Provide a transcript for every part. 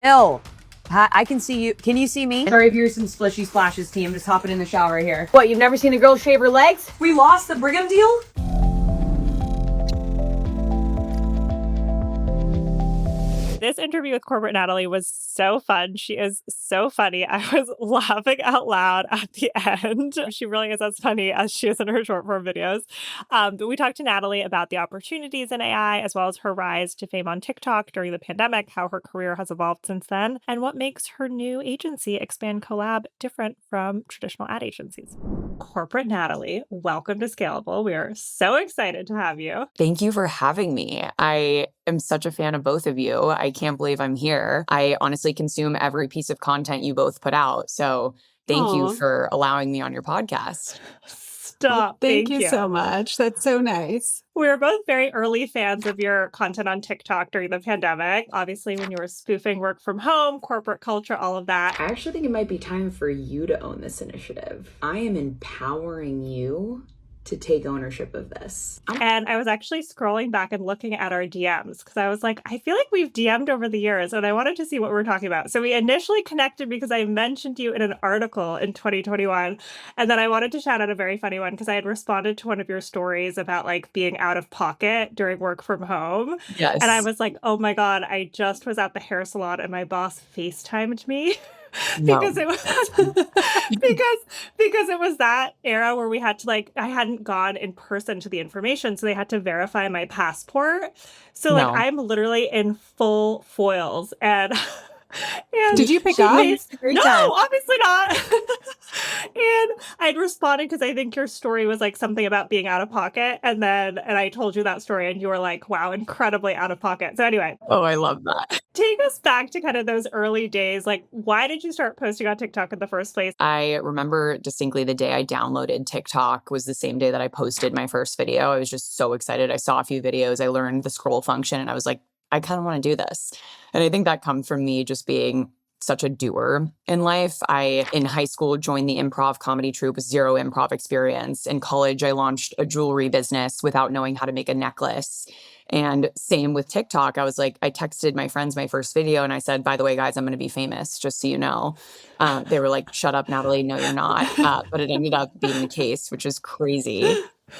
Ill. Hi, I can see you. Can you see me? Sorry if you're some splishy splashes team. Just hopping in the shower here. What, you've never seen a girl shave her legs? We lost the Brigham deal? This interview with Corporate Natalie was so fun. She is so funny. I was laughing out loud at the end. She really is as funny as she is in her short form videos. But we talked to Natalie about the opportunities in AI, as well as her rise to fame on TikTok during the pandemic, how her career has evolved since then, and what makes her new agency, Expand Collab, different from traditional ad agencies. Corporate Natalie, welcome to Scalable. We are so excited to have you. Thank you for having me. I am such a fan of both of you. I can't believe I'm here. I honestly consume every piece of content you both put out. So thank you for allowing me on your podcast. Stop. Well, thank you so much. That's so nice. We were both very early fans of your content on TikTok during the pandemic. Obviously, when you were spoofing work from home, corporate culture, all of that. I actually think it might be time for you to own this initiative. I am empowering you to take ownership of this. And I was actually scrolling back and looking at our DMs because I was like, I feel like we've DM'd over the years and I wanted to see what we're talking about. So we initially connected because I mentioned you in an article in 2021. And then I wanted to shout out a very funny one because I had responded to one of your stories about like being out of pocket during work from home. Yes. And I was like, oh my God, I just was at the hair salon and my boss FaceTimed me. Because it was because it was that era where we had to like I hadn't gone in person to the information, so they had to verify my passport. So like I'm literally in full foils and did you pick up? No, obviously not. And I'd responded because I think your story was like something about being out of pocket. And I told you that story and you were like, wow, incredibly out of pocket. So anyway. Oh, I love that. Take us back to kind of those early days. Like, why did you start posting on TikTok in the first place? I remember distinctly the day I downloaded TikTok was the same day that I posted my first video. I was just so excited. I saw a few videos. I learned the scroll function and I was like, I kind of want to do this. And I think that comes from me just being such a doer in life. I, in high school, joined the improv comedy troupe with zero improv experience. In college, I launched a jewelry business without knowing how to make a necklace. And same with TikTok. I was like, I texted my friends my first video and I said, by the way, guys, I'm going to be famous, just so you know. They were like, shut up, Natalie. No, you're not. But it ended up being the case, which is crazy.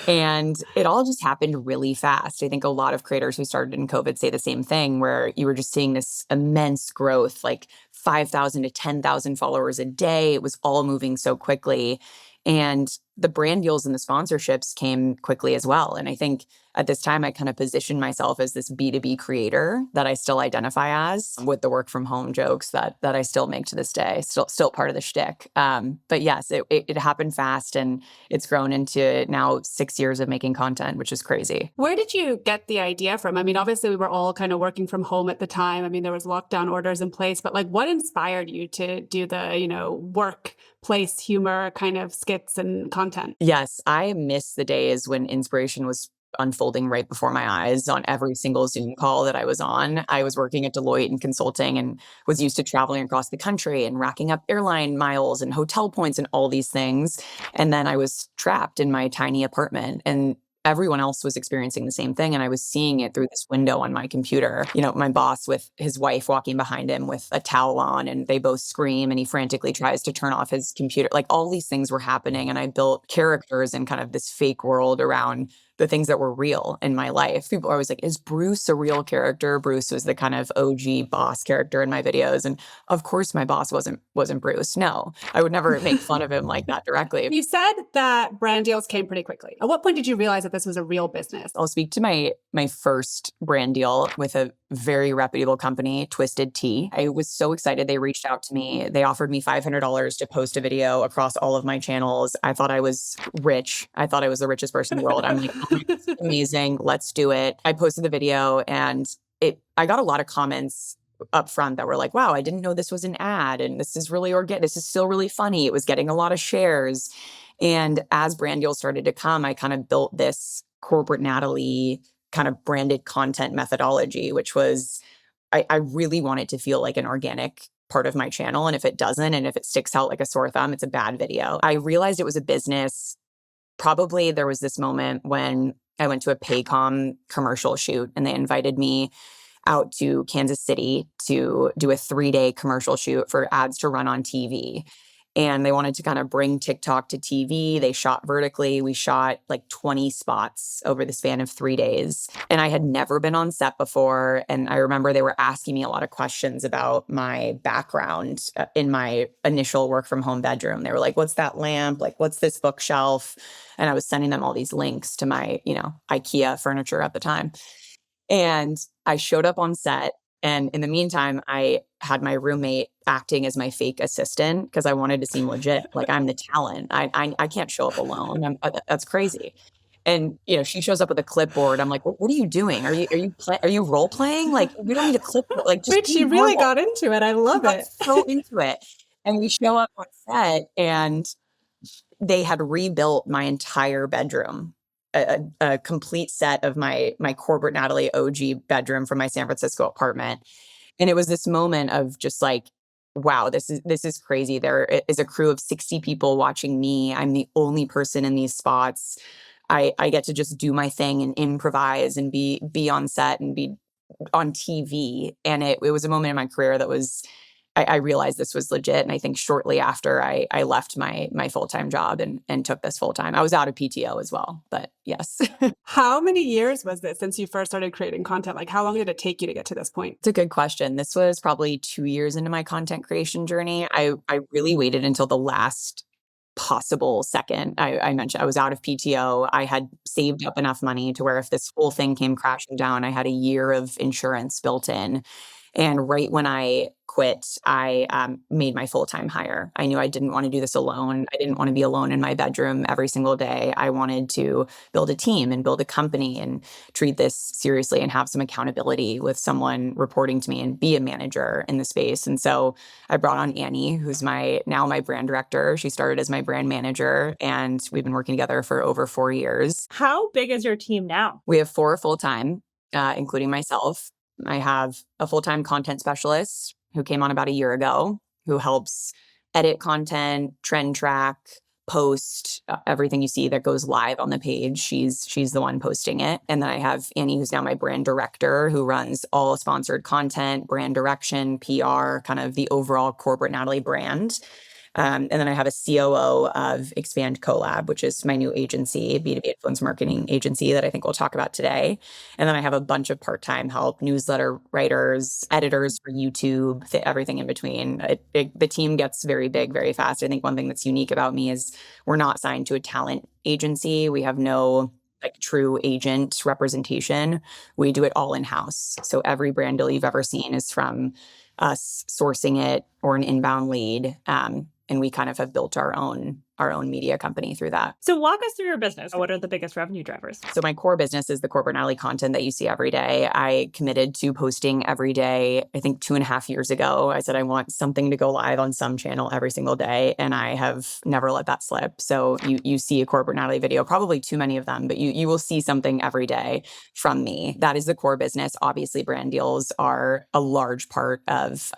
And it all just happened really fast. I think a lot of creators who started in COVID say the same thing, where you were just seeing this immense growth, like 5,000 to 10,000 followers a day. It was all moving so quickly. And the brand deals and the sponsorships came quickly as well. And I think at this time, I kind of positioned myself as this B2B creator that I still identify as, with the work from home jokes that I still make to this day, still part of the shtick. But yes, it happened fast and it's grown into now 6 years of making content, which is crazy. Where did you get the idea from? I mean, obviously we were all kind of working from home at the time. I mean, there was lockdown orders in place, but like what inspired you to do the, workplace humor kind of skits and content? Yes, I miss the days when inspiration was unfolding right before my eyes on every single Zoom call that I was on. I was working at Deloitte and consulting and was used to traveling across the country and racking up airline miles and hotel points and all these things. And then I was trapped in my tiny apartment and everyone else was experiencing the same thing. And I was seeing it through this window on my computer. My boss with his wife walking behind him with a towel on and they both scream and he frantically tries to turn off his computer. Like all these things were happening. And I built characters in kind of this fake world around the things that were real in my life. People are always like, is Bruce a real character? Bruce was the kind of OG boss character in my videos. And of course my boss wasn't Bruce. No, I would never make fun of him like that directly. You said that brand deals came pretty quickly. At what point did you realize that this was a real business? I'll speak to my first brand deal with a very reputable company, Twisted Tea. I was so excited. They reached out to me. They offered me $500 to post a video across all of my channels. I thought I was rich. I thought I was the richest person in the world. I'm like, oh, this is amazing. Let's do it. I posted the video and I got a lot of comments up front that were like, wow, I didn't know this was an ad. And this is really organic. This is still really funny. It was getting a lot of shares. And as brand deals started to come, I kind of built this Corporate Natalie kind of branded content methodology, which was, I really want it to feel like an organic part of my channel. And if it doesn't, and if it sticks out like a sore thumb, it's a bad video. I realized it was a business. Probably there was this moment when I went to a Paycom commercial shoot and they invited me out to Kansas City to do a 3-day commercial shoot for ads to run on TV. And they wanted to kind of bring TikTok to TV. They shot vertically. We shot like 20 spots over the span of 3 days. And I had never been on set before. And I remember they were asking me a lot of questions about my background in my initial work from home bedroom. They were like, what's that lamp? Like, what's this bookshelf? And I was sending them all these links to my, IKEA furniture at the time. And I showed up on set. And in the meantime, I had my roommate acting as my fake assistant because I wanted to seem legit. Like, I'm the talent. I can't show up alone. That's crazy. And she shows up with a clipboard. I'm like, what are you doing? Are you role playing? Like, we don't need a clipboard. Like, just Wait, she really got into it. I love it. So into it. And we show up on set, and they had rebuilt my entire bedroom. A complete set of my Corporate Natalie OG bedroom from my San Francisco apartment. And it was this moment of just like, wow, this is crazy. There is a crew of 60 people watching me. I'm the only person in these spots. I get to just do my thing and improvise and be on set and be on TV. And it was a moment in my career that was, I realized this was legit. And I think shortly after I left my full-time job and took this full-time. I was out of PTO as well, but yes. How many years was this since you first started creating content? Like, how long did it take you to get to this point? It's a good question. This was probably 2 years into my content creation journey. I really waited until the last possible second. I mentioned I was out of PTO. I had saved up enough money to where if this whole thing came crashing down, I had a year of insurance built in. And right when I quit, I made my full-time hire. I knew I didn't want to do this alone. I didn't want to be alone in my bedroom every single day. I wanted to build a team and build a company and treat this seriously and have some accountability with someone reporting to me and be a manager in the space. And so I brought on Annie, who's now my brand director. She started as my brand manager, and we've been working together for over 4 years. How big is your team now? We have 4 full-time, including myself. I have a full-time content specialist who came on about a year ago, who helps edit content, trend track, post everything you see that goes live on the page. She's the one posting it. And then I have Annie, who's now my brand director, who runs all sponsored content, brand direction, PR, kind of the overall Corporate Natalie brand. And then I have a COO of Expand Collab, which is my new agency, B2B influence marketing agency that I think we'll talk about today. And then I have a bunch of part-time help, newsletter writers, editors for YouTube, everything in between. The team gets very big, very fast. I think one thing that's unique about me is we're not signed to a talent agency. We have no true agent representation. We do it all in-house. So every brand deal you've ever seen is from us sourcing it or an inbound lead. And we kind of have built our own media company through that. So walk us through your business. What are the biggest revenue drivers? So my core business is the Corporate Natalie content that you see every day. I committed to posting every day. I think 2.5 years ago, I said I want something to go live on some channel every single day. And I have never let that slip. So you see a Corporate Natalie video, probably too many of them, but you will see something every day from me. That is the core business. Obviously, brand deals are a large part of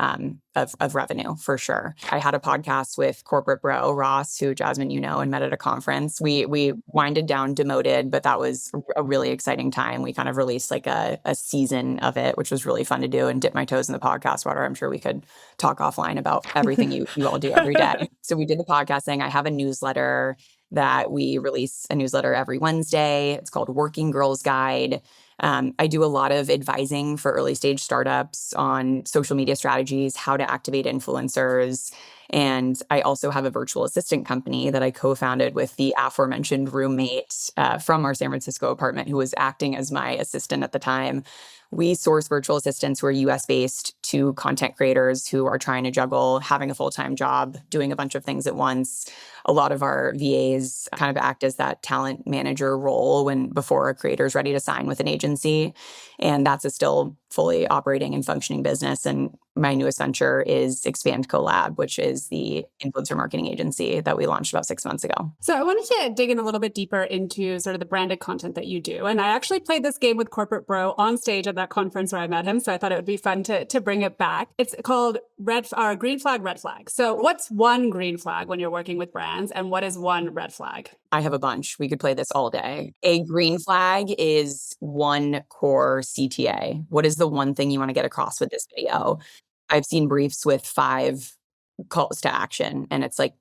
revenue for sure. I had a podcast with corporate bro Ross, who Jasmine, and met at a conference. We winded down Demoted, but that was a really exciting time. We kind of released like a season of it, which was really fun to do and dip my toes in the podcast water. I'm sure we could talk offline about everything you all do every day. So we did the podcasting. I have a newsletter that we release a newsletter every Wednesday. It's called Working Girls Guide. I do a lot of advising for early stage startups on social media strategies, how to activate influencers. And I also have a virtual assistant company that I co-founded with the aforementioned roommate from our San Francisco apartment who was acting as my assistant at the time. We source virtual assistants who are US-based to content creators who are trying to juggle having a full-time job, doing a bunch of things at once. A lot of our VAs kind of act as that talent manager role before a creator is ready to sign with an agency. And that's a still fully operating and functioning business. And my newest venture is Expand Collab, which is the influencer marketing agency that we launched about 6 months ago. So I wanted to dig in a little bit deeper into sort of the branded content that you do. And I actually played this game with Corporate Bro on stage at that conference where I met him. So I thought it would be fun to bring bring it back. It's called green flag, red flag. So what's one green flag when you're working with brands, and what is one red flag? I have a bunch. We could play this all day. A green flag is one core CTA. What is the one thing you want to get across with this video? I've seen briefs with 5 calls to action, and it's like,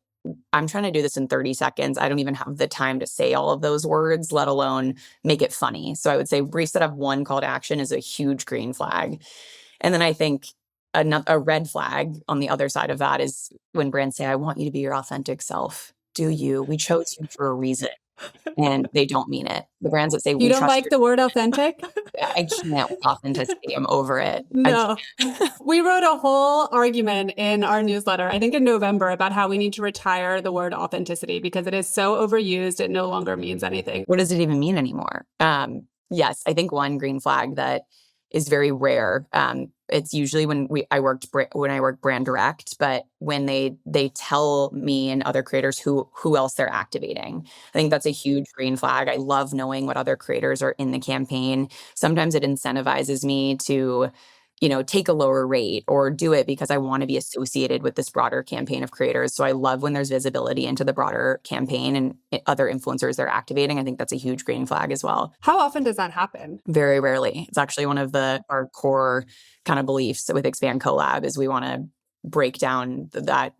I'm trying to do this in 30 seconds. I don't even have the time to say all of those words, let alone make it funny. So I would say briefs that have one call to action is a huge green flag. And then I think a red flag on the other side of that is when brands say, I want you to be your authentic self. Do you? We chose you for a reason. And they don't mean it. The brands that say, You don't like the word authentic? I can't with authenticity. I'm over it. No. We wrote a whole argument in our newsletter, I think in November, about how we need to retire the word authenticity because it is so overused. It no longer means anything. What does it even mean anymore? Yes, I think one green flag that is very rare. It's usually when I worked brand direct, but when they tell me and other creators who else they're activating. I think that's a huge green flag. I love knowing what other creators are in the campaign. Sometimes it incentivizes me to, take a lower rate or do it because I want to be associated with this broader campaign of creators. So I love when there's visibility into the broader campaign and other influencers they're activating. I think that's a huge green flag as well. How often does that happen? Very rarely. It's actually one of our core kind of beliefs with Expand Collab is we want to break down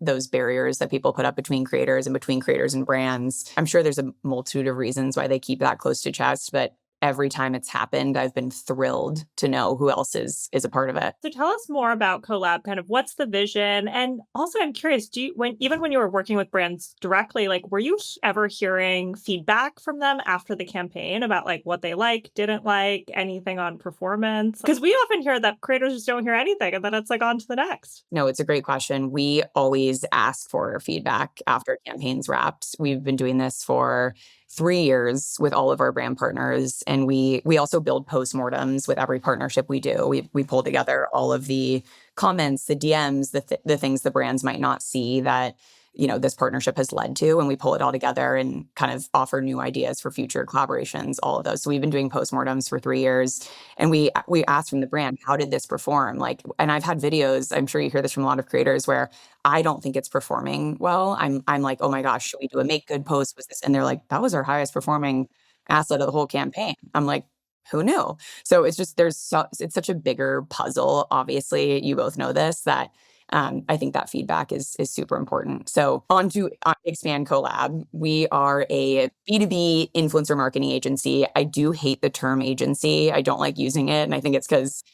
those barriers that people put up between creators and brands. I'm sure there's a multitude of reasons why they keep that close to chest, but every time it's happened, I've been thrilled to know who else is a part of it. So tell us more about Collab, kind of what's the vision? And also I'm curious, even when you were working with brands directly, like were you ever hearing feedback from them after the campaign about like what they didn't like, anything on performance? Because we often hear that creators just don't hear anything and then it's like on to the next. No, it's a great question. We always ask for feedback after campaigns wrapped. We've been doing this for 3 years with all of our brand partners. And we also build postmortems with every partnership we do. We pull together all of the comments, the DMs, the things the brands might not see that, this partnership has led to. And we pull it all together and kind of offer new ideas for future collaborations, all of those. So we've been doing postmortems for 3 years. And we asked from the brand, how did this perform? And I've had videos, I'm sure you hear this from a lot of creators, where I don't think it's performing well. I'm like, oh my gosh, should we do a make good post? Was this? And they're like, that was our highest performing asset of the whole campaign. I'm like, who knew? So it's just, it's such a bigger puzzle. Obviously, you both know this, that I think that feedback is super important. So on to Expand Collab. We are a B2B influencer marketing agency. I do hate the term agency. I don't like using it. And I think it's because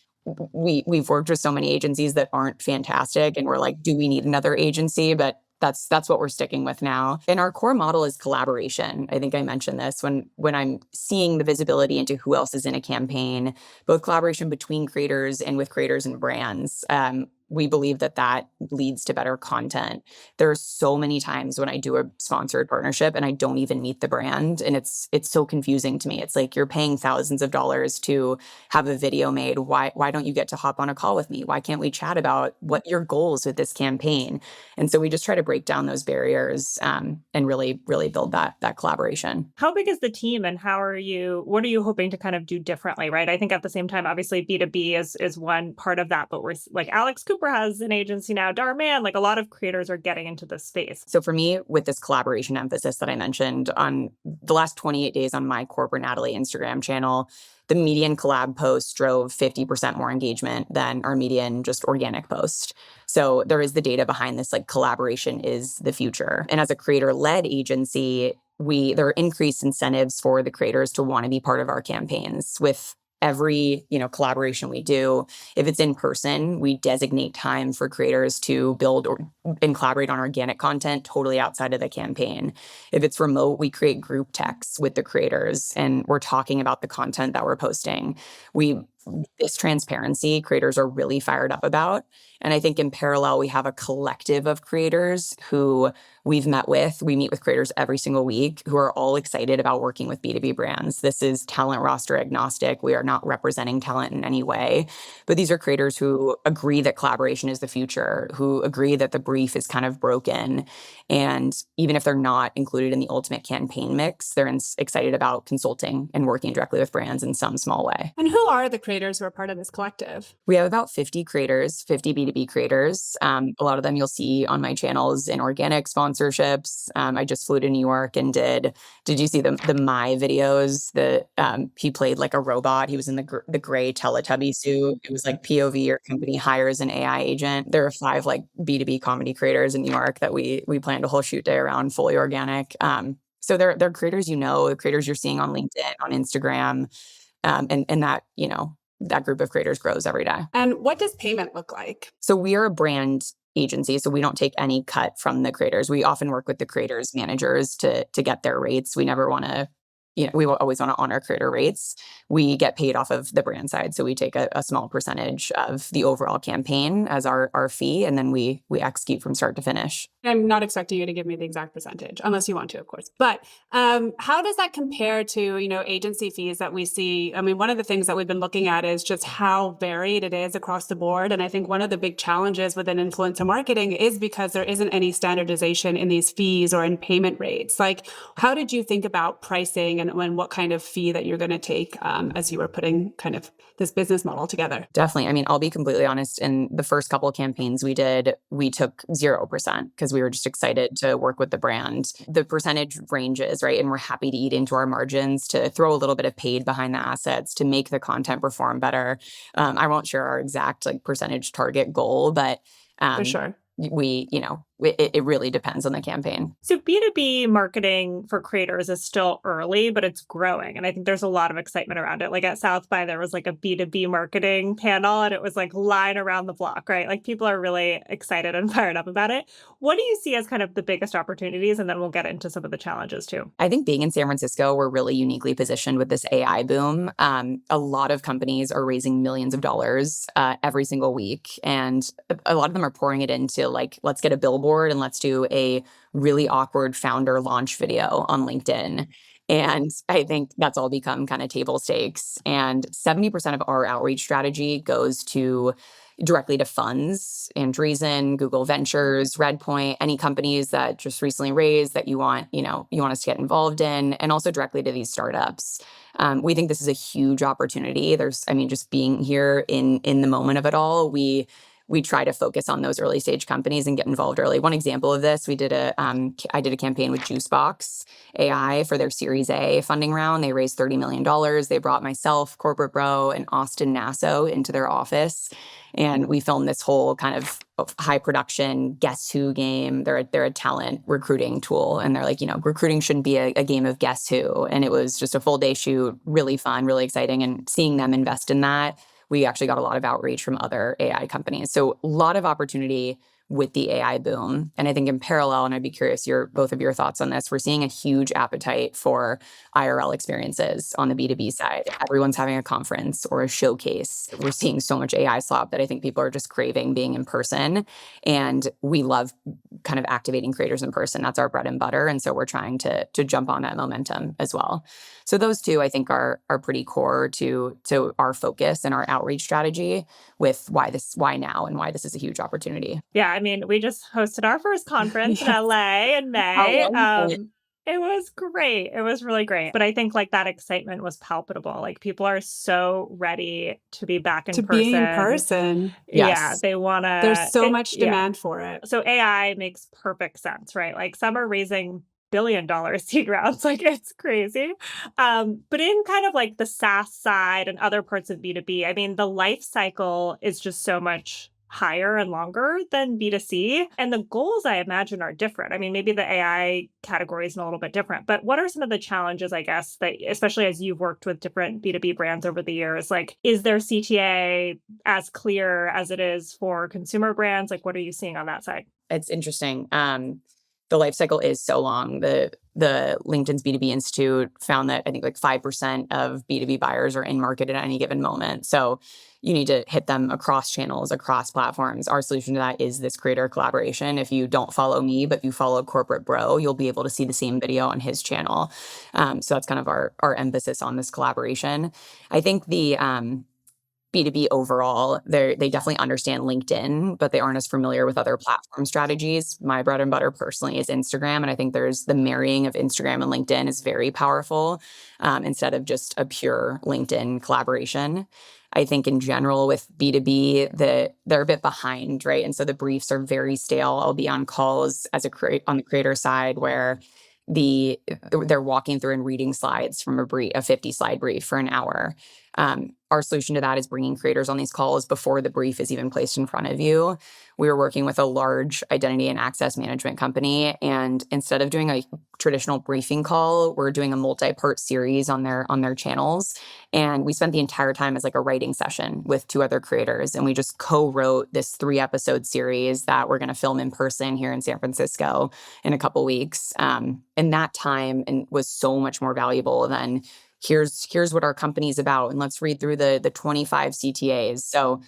we've worked with so many agencies that aren't fantastic. And we're like, do we need another agency? But that's what we're sticking with now. And our core model is collaboration. I think I mentioned this when I'm seeing the visibility into who else is in a campaign, both collaboration between creators and with creators and brands. We believe that leads to better content. There are so many times when I do a sponsored partnership and I don't even meet the brand. And it's so confusing to me. It's like, you're paying thousands of dollars to have a video made. Why don't you get to hop on a call with me? Why can't we chat about what your goals with this campaign? And so we just try to break down those barriers and really, really build that collaboration. How big is the team and what are you hoping to kind of do differently, right? I think at the same time, obviously B2B is one part of that, but we're like Alex Cooper has an agency now, Darman, like a lot of creators are getting into this space. So for me, with this collaboration emphasis that I mentioned, on the last 28 days on my Corporate Natalie Instagram channel, the median collab post drove 50% more engagement than our median just organic post. So there is the data behind this, like collaboration is the future. And as a creator-led agency, there are increased incentives for the creators to want to be part of our campaigns. With every collaboration we do, if it's in person, we designate time for creators to build and collaborate on organic content totally outside of the campaign. If it's remote, we create group texts with the creators and we're talking about the content that we're posting. This transparency creators are really fired up about. And I think in parallel, we have a collective of creators who we meet with creators every single week who are all excited about working with B2B brands. This is talent roster agnostic. We are not representing talent in any way, but these are creators who agree that collaboration is the future, who agree that the brief is kind of broken. And even if they're not included in the ultimate campaign mix, they're excited about consulting and working directly with brands in some small way. And who are the creators creators who are part of this collective? We have about 50 creators, 50 B2B creators. A lot of them you'll see on my channels in organic sponsorships. I just flew to New York and did you see the My videos? He played like a robot. He was in the gray Teletubby suit. It was like POV, your company hires an AI agent. There are 5 like B2B comedy creators in New York that we planned a whole shoot day around, fully organic. So they're creators, the creators you're seeing on LinkedIn, on Instagram, and that, that group of creators grows every day. And what does payment look like? So we are a brand agency, so we don't take any cut from the creators. We often work with the creators' managers to get their rates. We never want to, we will always want to honor creator rates. We get paid off of the brand side, so we take a small percentage of the overall campaign as our fee, and then we execute from start to finish. I'm not expecting you to give me the exact percentage, unless you want to, of course. But how does that compare to, agency fees that we see? I mean, one of the things that we've been looking at is just how varied it is across the board. And I think one of the big challenges within influencer marketing is because there isn't any standardization in these fees or in payment rates. Like, how did you think about pricing and what kind of fee that you're going to take as you were putting kind of this business model together? Definitely. I mean, I'll be completely honest. In the first couple of campaigns we did, we took 0% because we were just excited to work with the brand. The percentage ranges, right? And we're happy to eat into our margins to throw a little bit of paid behind the assets to make the content perform better. I won't share our exact percentage target goal, but For sure. It really depends on the campaign. So B2B marketing for creators is still early, but it's growing. And I think there's a lot of excitement around it. Like at South by, there was like a B2B marketing panel and it was like line around the block, right? Like people are really excited and fired up about it. What do you see as kind of the biggest opportunities? And then we'll get into some of the challenges too. I think being in San Francisco, we're really uniquely positioned with this AI boom. A lot of companies are raising millions of dollars every single week. And a lot of them are pouring it into let's get a billboard and let's do a really awkward founder launch video on LinkedIn. And I think that's all become kind of table stakes. And 70% of our outreach strategy goes directly to funds, Andreessen, Google Ventures, Redpoint, any companies that just recently raised that you want us to get involved in, and also directly to these startups. We think this is a huge opportunity. Just being here in the moment of it all, we try to focus on those early stage companies and get involved early. One example of this, I did a campaign with Juicebox AI for their Series A funding round. They raised $30 million. They brought myself, Corporate Bro, and Austin Nasso into their office. And we filmed this whole kind of high production Guess Who game. They're a talent recruiting tool. And they're like, recruiting shouldn't be a game of Guess Who. And it was just a full day shoot, really fun, really exciting. And seeing them invest in that, we actually got a lot of outreach from other AI companies. So a lot of opportunity with the AI boom. And I think in parallel, and I'd be curious both of your thoughts on this, we're seeing a huge appetite for IRL experiences on the B2B side. Everyone's having a conference or a showcase. We're seeing so much AI slop that I think people are just craving being in person. And we love kind of activating creators in person. That's our bread and butter. And so we're trying to jump on that momentum as well. So those two, I think, are pretty core to our focus and our outreach strategy with why now and why this is a huge opportunity. Yeah, I mean, we just hosted our first conference in LA in May. It was great. It was really great. But I think that excitement was palpable. Like people are so ready to be back in person. To be in person. Yes. Yeah, they want to. There's so much demand for it. So AI makes perfect sense, right? Like some are raising billion-dollar seed rounds. Like it's crazy. But in kind of the SaaS side and other parts of B2B, I mean, the life cycle is just so much higher and longer than B2C. And the goals, I imagine, are different. I mean, maybe the AI category is a little bit different, but what are some of the challenges, I guess, that especially as you've worked with different B2B brands over the years, is their CTA as clear as it is for consumer brands? What are you seeing on that side? It's interesting. The life cycle is so long. The LinkedIn's B2B Institute found that I think 5% of B2B buyers are in market at any given moment. So you need to hit them across channels, across platforms. Our solution to that is this creator collaboration. If you don't follow me, but you follow Corporate Bro, you'll be able to see the same video on his channel. So that's kind of our emphasis on this collaboration. I think the B2B overall, they definitely understand LinkedIn, but they aren't as familiar with other platform strategies. My bread and butter personally is Instagram. And I think there's the marrying of Instagram and LinkedIn is very powerful instead of just a pure LinkedIn collaboration. I think in general with B2B, they're a bit behind, right? And so the briefs are very stale. I'll be on calls as on the creator side where they're walking through and reading slides from a 50 slide brief for an hour. Our solution to that is bringing creators on these calls before the brief is even placed in front of you. We were working with a large identity and access management company, and instead of doing a traditional briefing call, we're doing a multi-part series on their channels. And we spent the entire time as like a writing session with 2 other creators, and we just co-wrote this 3-episode series that we're going to film in person here in San Francisco in a couple weeks. And that time was so much more valuable than here's what our company's about, and let's read through the 25 CTAs. So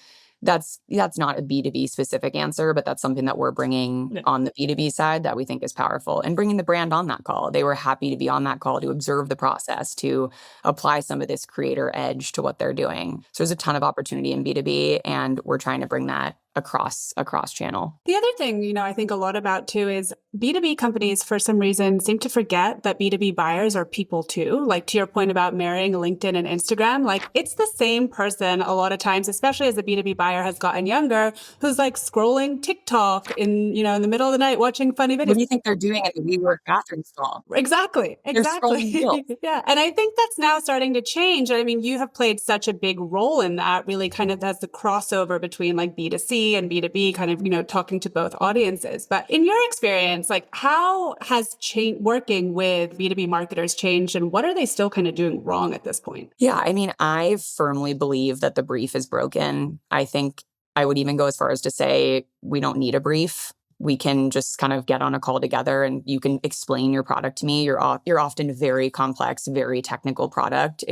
that's not a B2B specific answer, but that's something that we're bringing on the B2B side that we think is powerful, and bringing the brand on that call. They were happy to be on that call to observe the process, to apply some of this creator edge to what they're doing. So there's a ton of opportunity in B2B, and we're trying to bring that across channel. The other thing, I think a lot about too is B2B companies, for some reason, seem to forget that B2B buyers are people too. Like to your point about marrying LinkedIn and Instagram, like it's the same person a lot of times, especially as the B2B buyer has gotten younger, who's like scrolling TikTok in the middle of the night watching funny videos. What do you think they're doing at the WeWork bathroom stall? Exactly. They're scrolling reels. Yeah. And I think that's now starting to change. I mean, you have played such a big role in that, really kind of as the crossover between like B2C and B2B, kind of, talking to both audiences. But in your experience, like how has working with B2B marketers changed, and what are they still kind of doing wrong at this point? Yeah, I mean, I firmly believe that the brief is broken. I think I would even go as far as to say we don't need a brief. We can just kind of get on a call together and you can explain your product to me. You're often very complex, very technical product.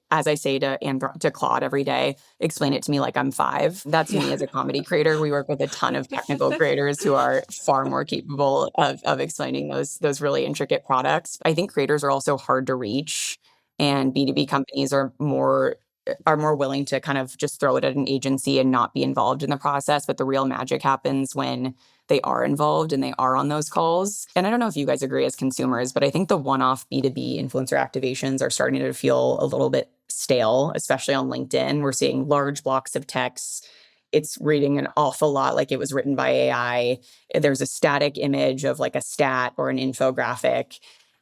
As I say to Claude every day, explain it to me like I'm 5. That's me as a comedy creator. We work with a ton of technical creators who are far more capable of explaining those really intricate products. I think creators are also hard to reach, and B2B companies are more willing to kind of just throw it at an agency and not be involved in the process. But the real magic happens when they are involved and they are on those calls. And I don't know if you guys agree as consumers, but I think the one-off B2B influencer activations are starting to feel a little bit stale, especially on LinkedIn. We're seeing large blocks of text. It's reading an awful lot like it was written by AI. There's a static image of like a stat or an infographic.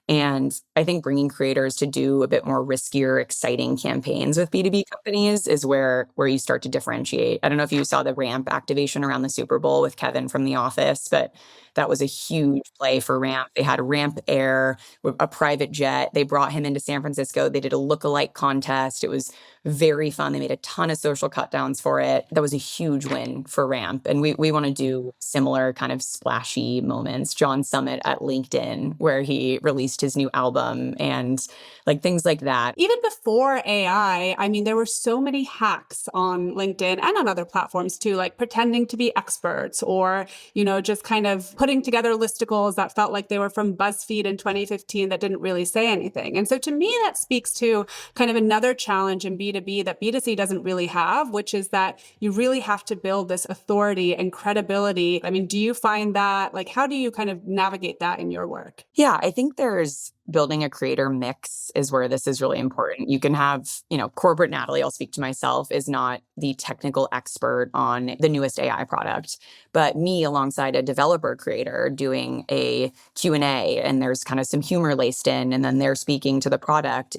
And I think bringing creators to do a bit more riskier, exciting campaigns with B2B companies is where you start to differentiate. I don't know if you saw the Ramp activation around the Super Bowl with Kevin from The Office, but that was a huge play for Ramp. They had Ramp Air, a private jet. They brought him into San Francisco. They did a lookalike contest. It was very fun. They made a ton of social cut downs for it. That was a huge win for Ramp. And we want to do similar kind of splashy moments. John Summit at LinkedIn, where he released his new album and like things like that. Even before AI, I mean, there were so many hacks on LinkedIn and on other platforms too, like pretending to be experts or, just kind of putting together listicles that felt like they were from BuzzFeed in 2015 that didn't really say anything. And so to me, that speaks to kind of another challenge in B2B that B2C doesn't really have, which is that you really have to build this authority and credibility. I mean, do you find that, like, how do you kind of navigate that in your work? Yeah, I think there's building a creator mix is where this is really important. You can have, Corporate Natalie, I'll speak to myself, is not the technical expert on the newest AI product, but me alongside a developer creator doing a Q&A, and there's kind of some humor laced in, and then they're speaking to the product.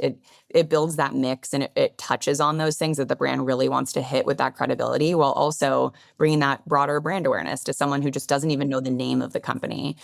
It builds that mix, and it touches on those things that the brand really wants to hit with that credibility, while also bringing that broader brand awareness to someone who just doesn't even know the name of the company.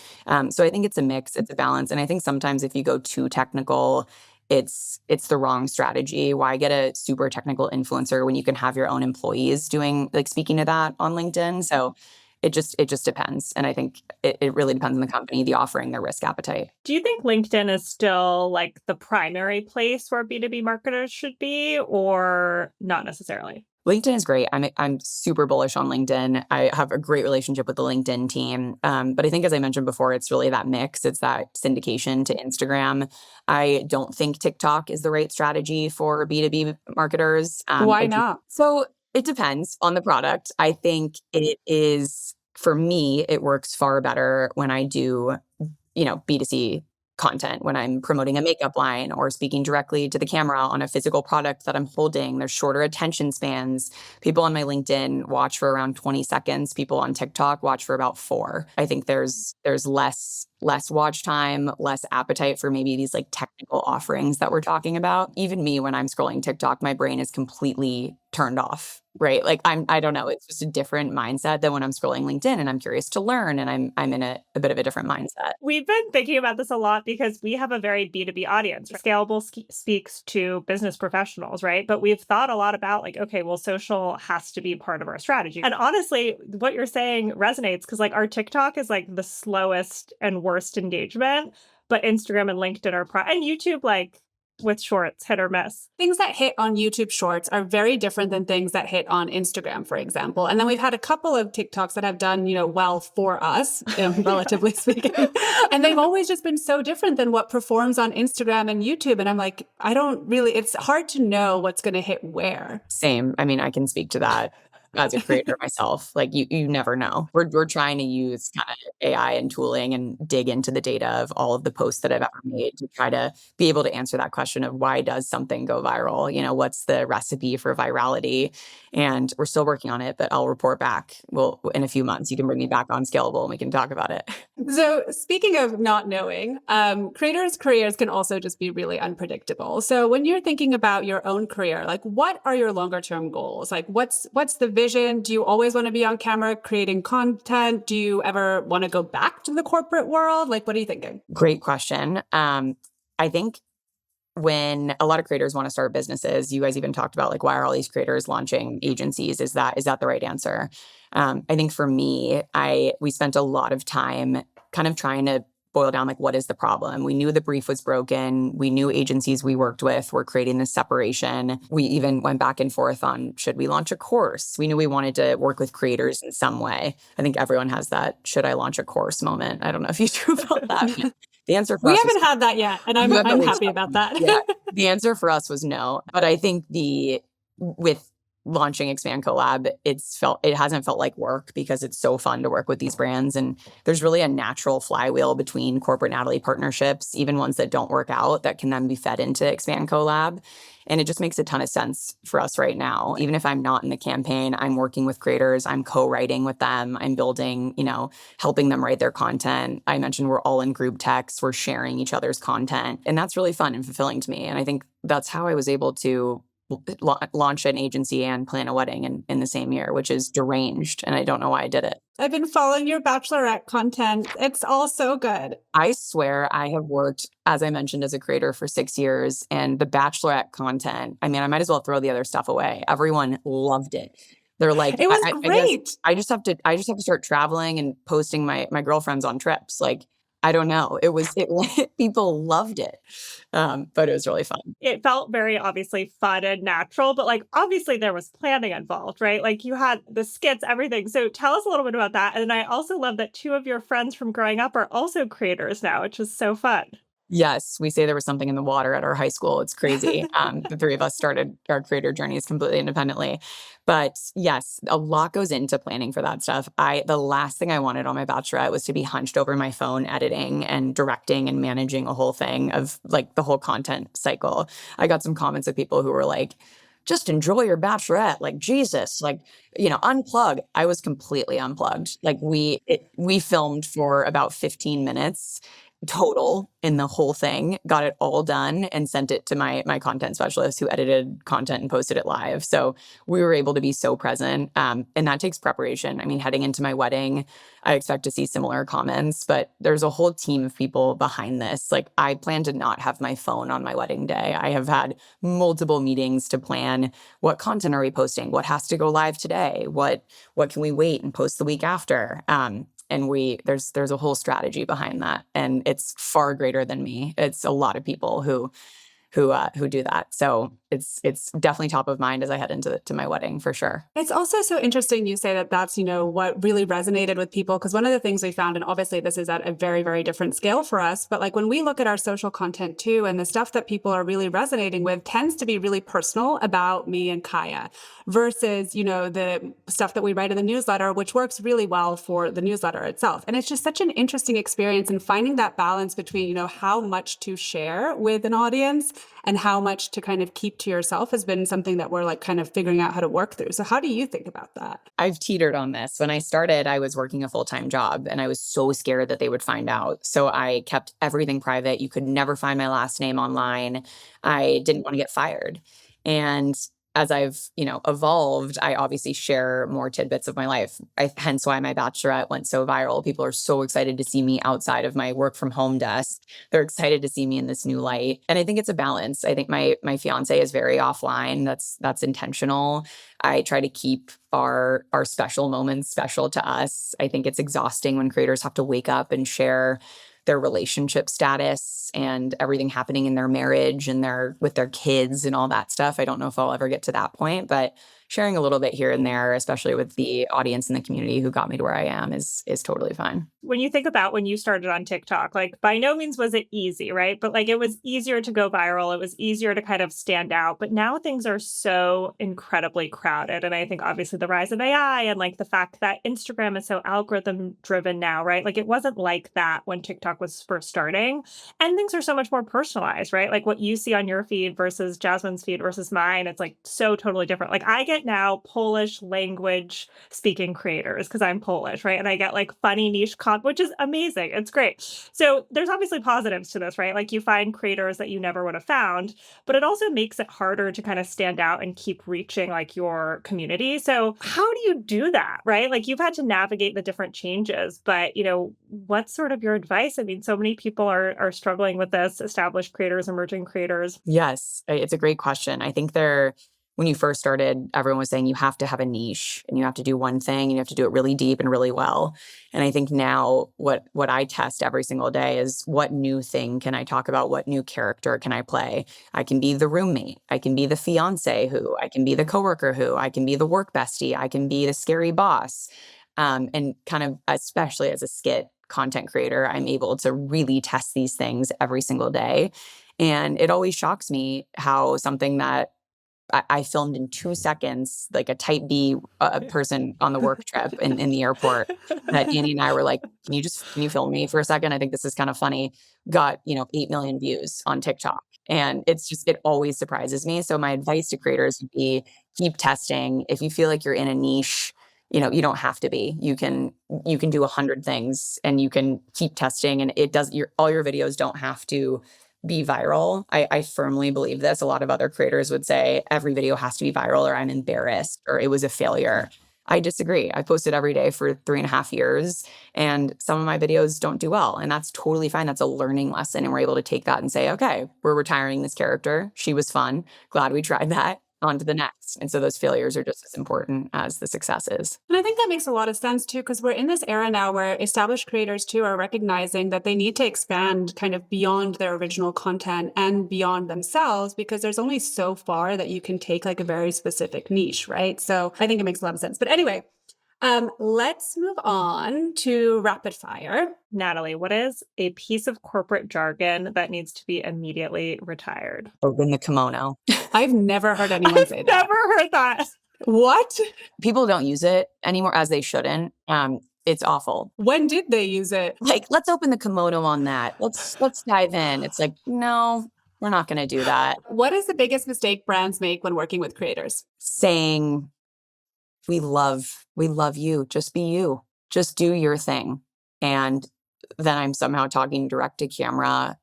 So I think it's a mix, it's a balance. And I think sometimes if you go too technical, it's the wrong strategy. Why get a super technical influencer when you can have your own employees speaking to that on LinkedIn? So it just depends. And I think it really depends on the company, the offering, their risk appetite. Do you think LinkedIn is still like the primary place where B2B marketers should be, or not necessarily? LinkedIn is great. I'm super bullish on LinkedIn. I have a great relationship with the LinkedIn team. But I think, as I mentioned before, it's really that mix. It's that syndication to Instagram. I don't think TikTok is the right strategy for B2B marketers. Why not? So it depends on the product. I think it is, for me, it works far better when I do, B2C content when I'm promoting a makeup line or speaking directly to the camera on a physical product that I'm holding. There's shorter attention spans. People on my LinkedIn watch for around 20 seconds. People on TikTok watch for about 4. I think there's less watch time, less appetite for maybe these like technical offerings that we're talking about. Even me, when I'm scrolling TikTok, my brain is completely turned off, right? Like I don't know, it's just a different mindset than when I'm scrolling LinkedIn and I'm curious to learn and I'm in a bit of a different mindset. We've been thinking about this a lot because we have a very B2B audience. Scalable speaks to business professionals, right? But we've thought a lot about like, okay, well, social has to be part of our strategy. And honestly, what you're saying resonates because like our TikTok is like the slowest and worst engagement, but Instagram and LinkedIn are and YouTube, like with shorts, hit or miss. Things that hit on YouTube Shorts are very different than things that hit on Instagram, for example. And then we've had a couple of TikToks that have done, well for us, relatively speaking. And they've always just been so different than what performs on Instagram and YouTube. And I'm like, it's hard to know what's going to hit where. Same. I mean, I can speak to that as a creator myself. Like you never know. We're trying to use kind of AI and tooling and dig into the data of all of the posts that I've ever made to try to be able to answer that question of why does something go viral? What's the recipe for virality? And we're still working on it, but I'll report back. Well, in a few months, you can bring me back on Scalable and we can talk about it. So speaking of not knowing, creators' careers can also just be really unpredictable. So when you're thinking about your own career, like what are your longer term goals? Like what's the vision? Do you always want to be on camera creating content? Do you ever want to go back to the corporate world? Like, what are you thinking? Great question. I think when a lot of creators want to start businesses, you guys even talked about like, why are all these creators launching agencies? Is that the right answer? I think for me, we spent a lot of time kind of trying to boil down like, what is the problem? We knew the brief was broken. We knew agencies we worked with were creating this separation. We even went back and forth on, should we launch a course? We knew we wanted to work with creators in some way. I think everyone has that, should I launch a course moment? I don't know if you do about that. The answer for we us haven't had that yet, and I'm happy about that. Yeah, the answer for us was no. But I think with launching Expand Collab, it hasn't felt like work because it's so fun to work with these brands. And there's really a natural flywheel between Corporate Natalie partnerships, even ones that don't work out, that can then be fed into Expand Collab. And it just makes a ton of sense for us right now. Even if I'm not in the campaign, I'm working with creators, I'm co-writing with them, I'm building, helping them write their content. I mentioned we're all in group texts, we're sharing each other's content. And that's really fun and fulfilling to me. And I think that's how I was able to launch an agency and plan a wedding in the same year, which is deranged. And I don't know why I did it. I've been following your Bachelorette content. It's all so good. I swear I have worked, as I mentioned, as a creator for 6 years, and the Bachelorette content, I mean, I might as well throw the other stuff away. Everyone loved it. They're like, it was great. I just have to start traveling and posting my girlfriends on trips. Like, I don't know. People loved it. But it was really fun. It felt very obviously fun and natural, but like obviously there was planning involved, right? Like you had the skits, everything. So tell us a little bit about that. And I also love that 2 of your friends from growing up are also creators now, which is so fun. Yes, we say there was something in the water at our high school. It's crazy. The 3 of us started our creator journeys completely independently. But yes, a lot goes into planning for that stuff. The last thing I wanted on my Bachelorette was to be hunched over my phone editing and directing and managing a whole thing of like the whole content cycle. I got some comments of people who were like, just enjoy your Bachelorette, like Jesus, like, unplug. I was completely unplugged. Like we filmed for about 15 minutes total in the whole thing, got it all done and sent it to my content specialist who edited content and posted it live. So we were able to be so present. And that takes preparation. I mean, heading into my wedding, I expect to see similar comments, but there's a whole team of people behind this. Like I plan to not have my phone on my wedding day. I have had multiple meetings to plan what content are we posting? What has to go live today? What can we wait and post the week after? And there's a whole strategy behind that, and it's far greater than me. It's a lot of people who do that. So it's definitely top of mind as I head into my wedding for sure. It's also so interesting you say that that's, what really resonated with people. Because one of the things we found, and obviously this is at a very, very different scale for us, but like when we look at our social content too, and the stuff that people are really resonating with tends to be really personal about me and Kaya versus, the stuff that we write in the newsletter, which works really well for the newsletter itself. And it's just such an interesting experience in finding that balance between, how much to share with an audience and how much to kind of keep to yourself has been something that we're like kind of figuring out how to work through. So how do you think about that? I've teetered on this. When I started, I was working a full-time job and I was so scared that they would find out. So I kept everything private. You could never find my last name online. I didn't want to get fired. And as I've, evolved, I obviously share more tidbits of my life. Hence why my bachelorette went so viral. People are so excited to see me outside of my work from home desk. They're excited to see me in this new light. And I think it's a balance. I think my fiance is very offline. That's intentional. I try to keep our special moments special to us. I think it's exhausting when creators have to wake up and share their relationship status and everything happening in their marriage and with their kids and all that stuff. I don't know if I'll ever get to that point, but sharing a little bit here and there, especially with the audience and the community who got me to where I am is totally fine. When you think about when you started on TikTok, like by no means was it easy, right? But like it was easier to go viral. It was easier to kind of stand out. But now things are so incredibly crowded. And I think obviously the rise of AI and like the fact that Instagram is so algorithm driven now, right? Like it wasn't like that when TikTok was first starting. And things are so much more personalized, right? Like what you see on your feed versus Jasmine's feed versus mine, it's like so totally different. Like I get now Polish language speaking creators because I'm Polish, right? And I get like funny niche content, which is amazing. It's great. So there's obviously positives to this, right? Like you find creators that you never would have found, but it also makes it harder to kind of stand out and keep reaching like your community. So how do you do that, right? Like you've had to navigate the different changes, but what's sort of your advice? I mean, so many people are struggling with this, established creators, emerging creators. Yes, it's a great question. I think when you first started, everyone was saying you have to have a niche and you have to do one thing and you have to do it really deep and really well. And I think now what I test every single day is what new thing can I talk about? What new character can I play? I can be the roommate. I can be the fiance who, I can be the coworker who, I can be the work bestie. I can be the scary boss. And kind of, especially as a skit content creator, I'm able to really test these things every single day. And it always shocks me how something that I filmed in 2 seconds, like a type B person on the work trip in the airport, that Annie and I were like, can you film me for a second? I think this is kind of funny. Got, 8 million views on TikTok. And it always surprises me. So my advice to creators would be keep testing. If you feel like you're in a niche, you don't have to be. You can do 100 things and you can keep testing, and all your videos don't have to be viral. I firmly believe this. A lot of other creators would say every video has to be viral or I'm embarrassed or it was a failure. I disagree. I posted every day for 3.5 years and some of my videos don't do well. And that's totally fine. That's a learning lesson. And we're able to take that and say, okay, we're retiring this character. She was fun. Glad we tried that. On to the next. And so those failures are just as important as the successes. And I think that makes a lot of sense too, because we're in this era now where established creators too are recognizing that they need to expand kind of beyond their original content and beyond themselves, because there's only so far that you can take like a very specific niche, right? So I think it makes a lot of sense. But anyway, let's move on to rapid fire. Natalie, what is a piece of corporate jargon that needs to be immediately retired? Open the kimono. I've never heard anyone say that. Never heard that. What? People don't use it anymore, as they shouldn't. It's awful. When did they use it? Like, let's open the kimono on that. Let's dive in. It's like, no, we're not going to do that. What is the biggest mistake brands make when working with creators? Saying, we love you. Just be you. Just do your thing. And then I'm somehow talking direct to camera,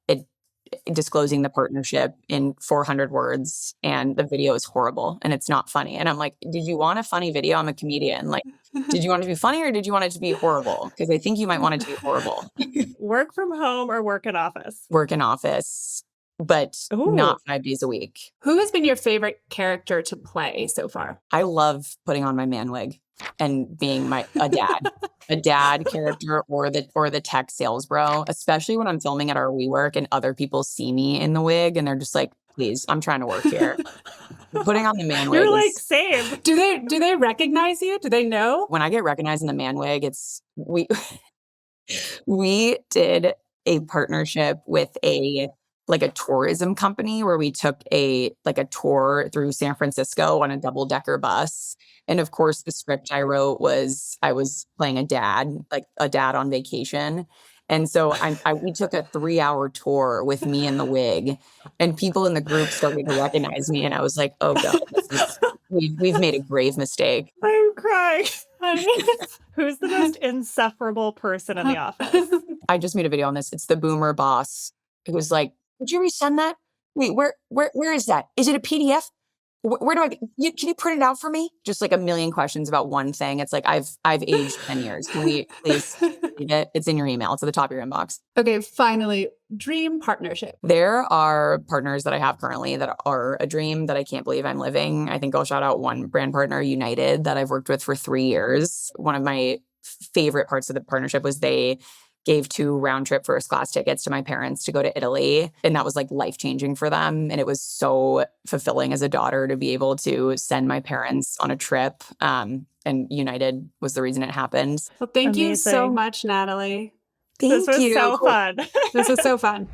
disclosing the partnership in 400 words, and the video is horrible and it's not funny. And I'm like, did you want a funny video? I'm a comedian. Like, did you want it to be funny or did you want it to be horrible? Because I think you might want it to be horrible. Work from home or work in office? Work in office, but not 5 days a week. Who has been your favorite character to play so far? I love putting on my man wig and being a dad character or the tech sales bro, especially when I'm filming at our WeWork and other people see me in the wig and they're just like, please, I'm trying to work here. Putting on the man wig You're like, is, same. Do they recognize you? Do they know? when I get recognized in the man wig, we did a partnership with a tourism company where we took a tour through San Francisco on a double-decker bus. And of course, the script I wrote was I was playing a dad, like a dad on vacation. And so we took a 3-hour tour with me in the wig, and people in the group started to recognize me. And I was like, oh God, we've made a grave mistake. I'm crying. Who's the most insufferable person in the office? I just made a video on this. It's the boomer boss who was like, "Did you resend that? Wait, where is that? Is it a PDF? Where do can you print it out for me?" Just like a million questions about one thing. It's like I've aged 10 years. Can we please read it? It's in your email. It's at the top of your inbox. Okay, finally, dream partnership. There are partners that I have currently that are a dream that I can't believe I'm living. I think I'll shout out one brand partner, United, that I've worked with for 3 years. One of my favorite parts of the partnership was they gave 2 round-trip first-class tickets to my parents to go to Italy. And that was like life-changing for them. And it was so fulfilling as a daughter to be able to send my parents on a trip. And United was the reason it happened. Well, thank you so Amazing. much, Natalie. Thank This was you. so fun. This was so fun.